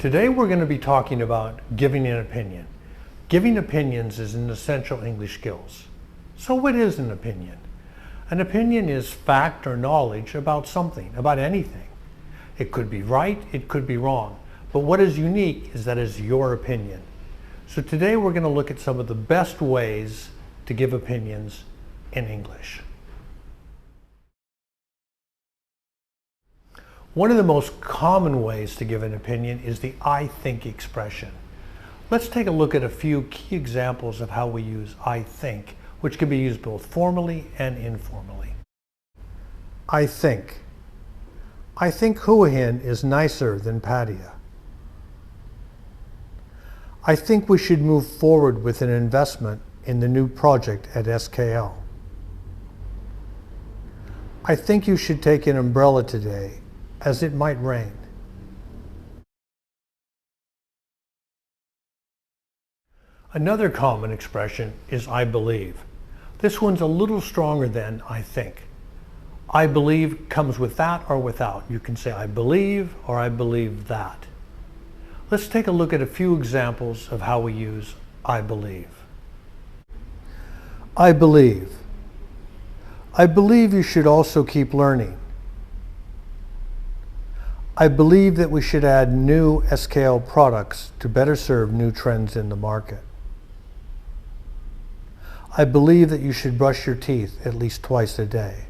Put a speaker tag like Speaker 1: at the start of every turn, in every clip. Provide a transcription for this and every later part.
Speaker 1: Today we're going to be talking about giving an opinion. Giving opinions is an essential English skills. So what is an opinion? An opinion is fact or knowledge about something, about anything. It could be right, it could be wrong. But what is unique is that it's your opinion. So today we're going to look at some of the best ways to give opinions in English. One of the most common ways to give an opinion is the I think expression. Let's take a look at a few key examples of how we use I think, which can be used both formally and informally. I think Houlihan is nicer than Pattaya. I think we should move forward with an investment in the new project at SKL. I think you should take an umbrella today, as it might rain. Another common expression is I believe. This one's a little stronger than I think. I believe comes with that or without. You can say I believe or I believe that. Let's take a look at a few examples of how we use I believe. I believe. I believe you should also keep learning. I believe that we should add new SKL products to better serve new trends in the market. I believe that you should brush your teeth at least twice a day.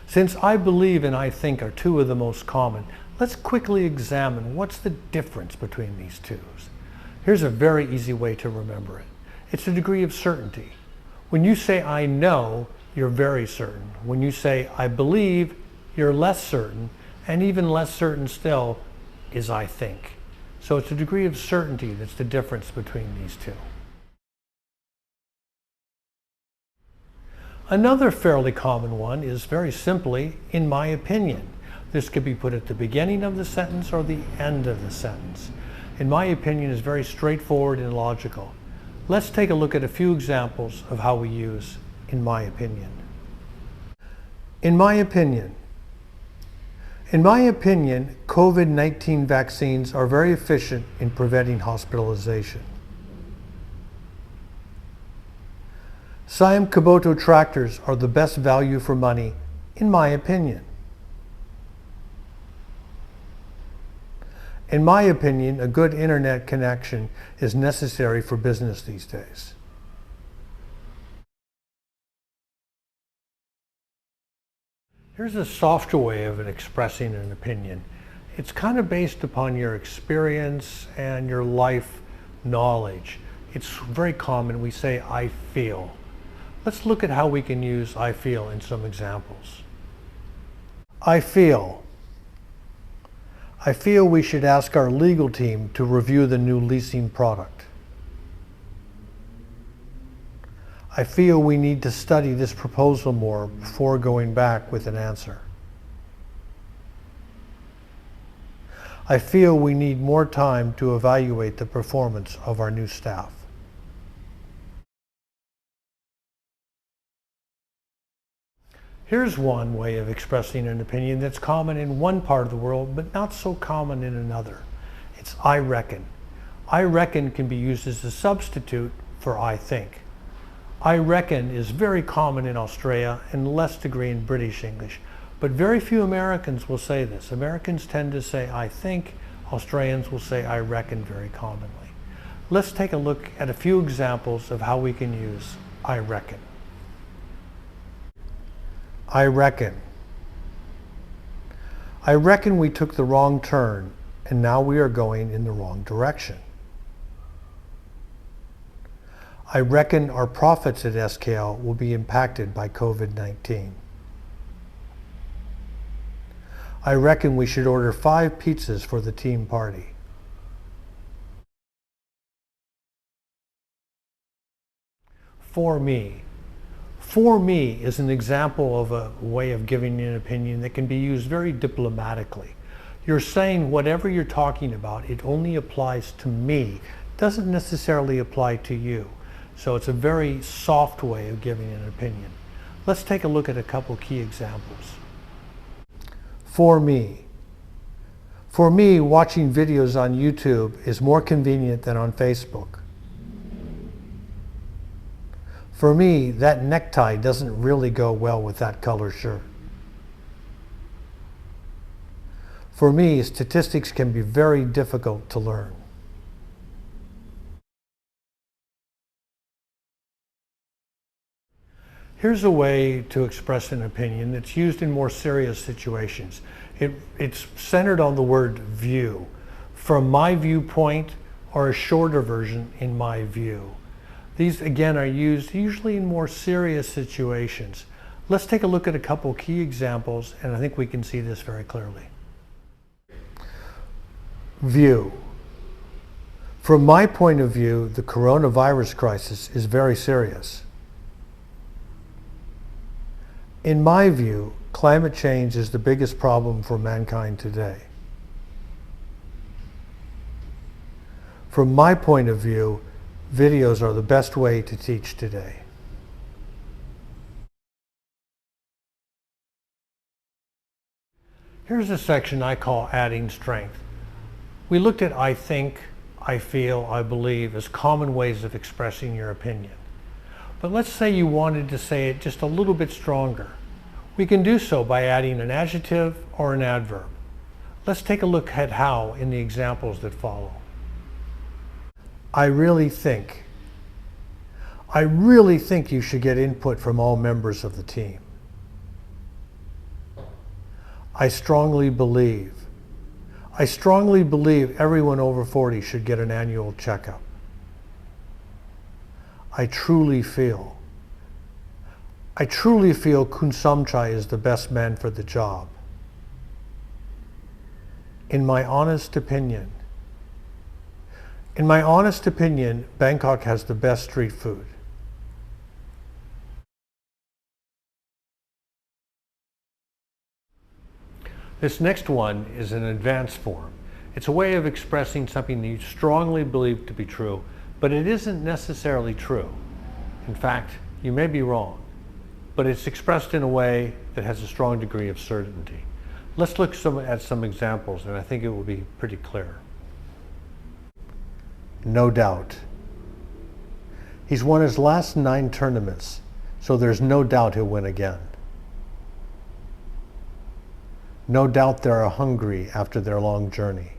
Speaker 1: Since I believe and I think are two of the most common, let's quickly examine what's the difference between these two. Here's a very easy way to remember it. It's a degree of certainty. When you say I know, you're very certain. When you say I believe, you're less certain. And even less certain still is I think. So it's a degree of certainty that's the difference between these two. Another fairly common one is very simply, in my opinion. This could be put at the beginning of the sentence or the end of the sentence. In my opinion is very straightforward and logical. Let's take a look at a few examples of how we use in my opinion. In my opinion. In my opinion, COVID-19 vaccines are very efficient in preventing hospitalization. Siam Kubota tractors are the best value for money, in my opinion. In my opinion, a good internet connection is necessary for business these days. Here's a softer way of expressing an opinion. It's kind of based upon your experience and your life knowledge. It's very common. We say, I feel. Let's look at how we can use I feel in some examples. I feel. I feel we should ask our legal team to review the new leasing product. I feel we need to study this proposal more before going back with an answer. I feel we need more time to evaluate the performance of our new staff. Here's one way of expressing an opinion that's common in one part of the world, but not so common in another. It's I reckon. I reckon can be used as a substitute for I think. I reckon is very common in Australia and less degree in British English, but very few Americans will say this. Americans tend to say I think, Australians will say I reckon very commonly. Let's take a look at a few examples of how we can use I reckon. I reckon. I reckon we took the wrong turn and now we are going in the wrong direction. I reckon our profits at SKL will be impacted by COVID-19. I reckon we should order 5 pizzas for the team party. For me. For me is an example of a way of giving an opinion that can be used very diplomatically. You're saying whatever you're talking about, it only applies to me. It doesn't necessarily apply to you. So it's a very soft way of giving an opinion. Let's take a look at a couple key examples. For me. For me, watching videos on YouTube is more convenient than on Facebook. For me, that necktie doesn't really go well with that color shirt. For me, statistics can be very difficult to learn. Here's a way to express an opinion that's used in more serious situations. It's centered on the word view. From my viewpoint, or a shorter version, in my view. These again are used usually in more serious situations. Let's take a look at a couple key examples, and I think we can see this very clearly. View. From my point of view, the coronavirus crisis is very serious. In my view, climate change is the biggest problem for mankind today. From my point of view, videos are the best way to teach today. Here's a section I call adding strength. We looked at I think, I feel, I believe as common ways of expressing your opinion. But let's say you wanted to say it just a little bit stronger. We can do so by adding an adjective or an adverb. Let's take a look at how in the examples that follow. I really think. I really think you should get input from all members of the team. I strongly believe. I strongly believe everyone over 40 should get an annual checkup. I truly feel. I truly feel Khun Somchai is the best man for the job. In my honest opinion. In my honest opinion, Bangkok has the best street food. This next one is an advanced form. It's a way of expressing something that you strongly believe to be true, but it isn't necessarily true. In fact, you may be wrong, but it's expressed in a way that has a strong degree of certainty. Let's look at some examples, and I think it will be pretty clear. No doubt. He's won his last 9 tournaments, so there's no doubt he'll win again. No doubt they are hungry after their long journey.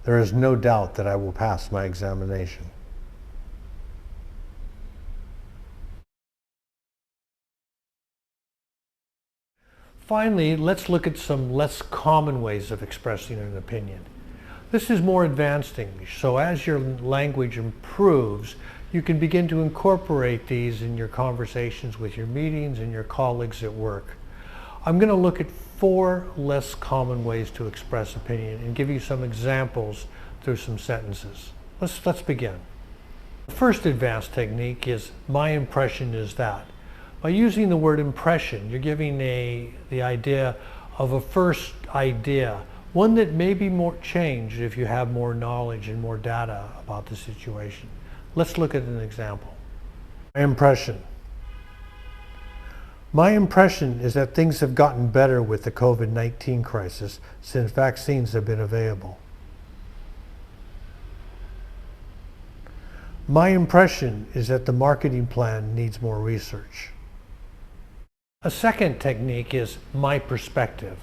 Speaker 1: There is no doubt that I will pass my examination. Finally, let's look at some less common ways of expressing an opinion. This is more advanced English, so as your language improves, you can begin to incorporate these in your conversations with your meetings and your colleagues at work. I'm going to look at 4 less common ways to express opinion and give you some examples through some sentences. Let's begin. The first advanced technique is my impression is that. By using the word impression, you're giving the idea of a first idea, one that may be more changed if you have more knowledge and more data about the situation. Let's look at an example. My impression. My impression is that things have gotten better with the COVID-19 crisis since vaccines have been available. My impression is that the marketing plan needs more research. A second technique is my perspective.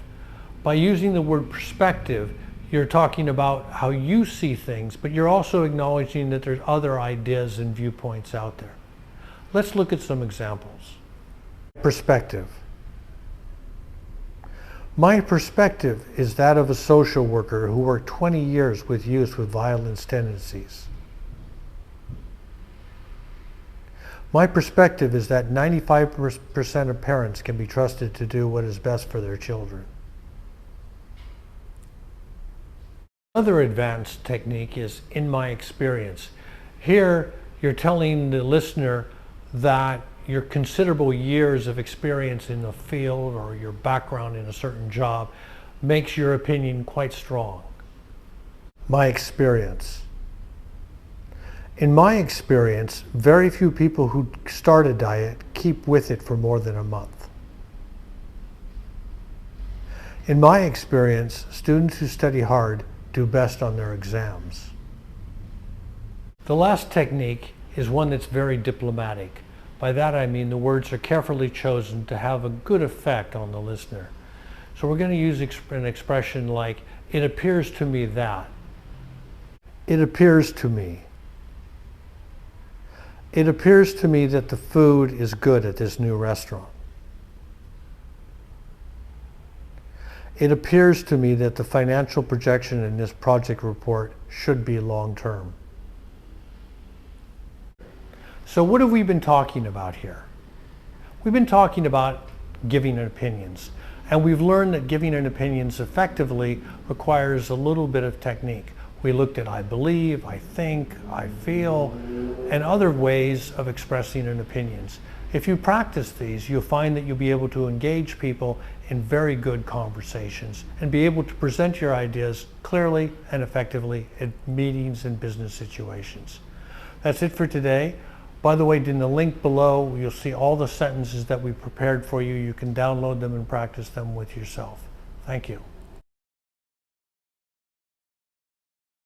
Speaker 1: By using the word perspective, you're talking about how you see things, but you're also acknowledging that there's other ideas and viewpoints out there. Let's look at some examples. Perspective. My perspective is that of a social worker who worked 20 years with youth with violence tendencies. My perspective is that 95% of parents can be trusted to do what is best for their children. Another advanced technique is in my experience. Here, you're telling the listener that your considerable years of experience in the field or your background in a certain job makes your opinion quite strong. My experience. In my experience, very few people who start a diet keep with it for more than a month. In my experience, students who study hard do best on their exams. The last technique is one that's very diplomatic. By that I mean the words are carefully chosen to have a good effect on the listener. So we're going to use an expression like, it appears to me that. It appears to me. It appears to me that the food is good at this new restaurant. It appears to me that the financial projection in this project report should be long-term. So what have we been talking about here? We've been talking about giving opinions. And we've learned that giving an opinions effectively requires a little bit of technique. We looked at I believe, I think, I feel, and other ways of expressing an opinions. If you practice these, you'll find that you'll be able to engage people in very good conversations and be able to present your ideas clearly and effectively at meetings and business situations. That's it for today. By the way, in the link below, you'll see all the sentences that we prepared for you. You can download them and practice them with yourself. Thank you.